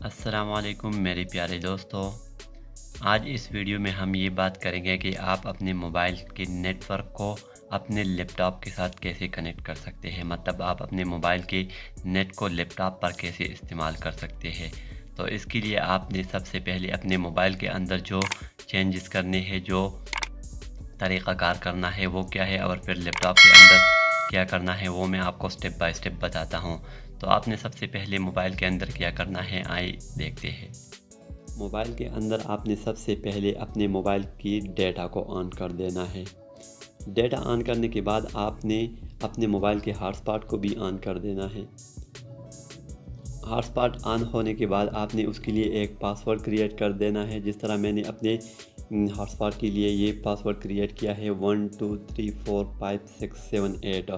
अस्सलामुअलैकुम मेरे प्यारे दोस्तों, आज इस वीडियो में हम ये बात करेंगे कि आप अपने मोबाइल के नेटवर्क को अपने लैपटॉप के साथ कैसे कनेक्ट कर सकते हैं। मतलब आप अपने मोबाइल के नेट को लैपटॉप पर कैसे इस्तेमाल कर सकते हैं। तो इसके लिए आपने सबसे पहले अपने मोबाइल के अंदर जो चेंजेस करने हैं, जो तरीक़ाकार करना है वो क्या है, और फिर लैपटॉप के अंदर क्या करना है वो मैं आपको स्टेप बाय स्टेप बताता हूँ। तो आपने सबसे पहले मोबाइल के अंदर क्या करना है, आइए देखते हैं। मोबाइल के अंदर आपने सबसे पहले अपने मोबाइल की डेटा को ऑन कर देना है। डेटा ऑन करने के बाद आपने अपने मोबाइल के हॉटस्पॉट को भी ऑन कर देना है। हॉटस्पॉट ऑन होने के बाद आपने उसके लिए एक पासवर्ड क्रिएट कर देना है। जिस तरह मैंने अपने हॉटस्पॉट के लिए ये पासवर्ड क्रिएट किया है 1 2 3 4 5 6 7 8।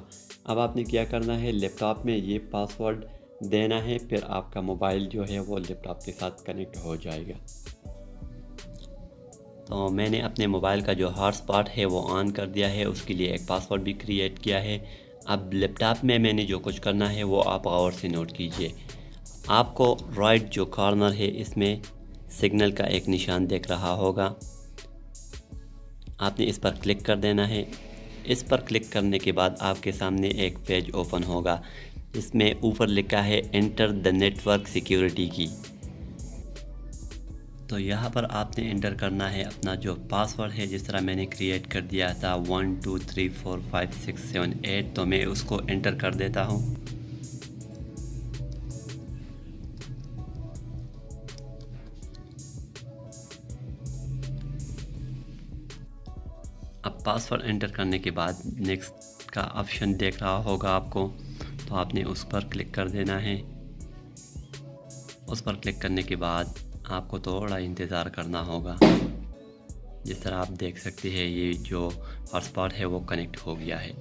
अब आपने क्या करना है, लैपटॉप में ये पासवर्ड देना है, फिर आपका मोबाइल जो है वो लैपटॉप के साथ कनेक्ट हो जाएगा। तो मैंने अपने मोबाइल का जो हॉटस्पॉट है वो ऑन कर दिया है, उसके लिए एक पासवर्ड भी क्रिएट किया है। अब लैपटॉप में मैंने जो कुछ करना है वो आप गौर से नोट कीजिए। आपको राइट जो कॉर्नर है इसमें सिग्नल का एक निशान दिख रहा होगा, आपने इस पर क्लिक कर देना है। इस पर क्लिक करने के बाद आपके सामने एक पेज ओपन होगा। इसमें ऊपर लिखा है एंटर द नेटवर्क सिक्योरिटी की। तो यहाँ पर आपने एंटर करना है अपना जो पासवर्ड है, जिस तरह मैंने क्रिएट कर दिया था 1 2 3 4 5 6 7 8। तो मैं उसको एंटर कर देता हूँ। अब पासवर्ड एंटर करने के बाद नेक्स्ट का ऑप्शन देख रहा होगा आपको, तो आपने उस पर क्लिक कर देना है। उस पर क्लिक करने के बाद आपको थोड़ा इंतज़ार करना होगा। जिस तरह आप देख सकते हैं ये जो हॉटस्पॉट है वो कनेक्ट हो गया है।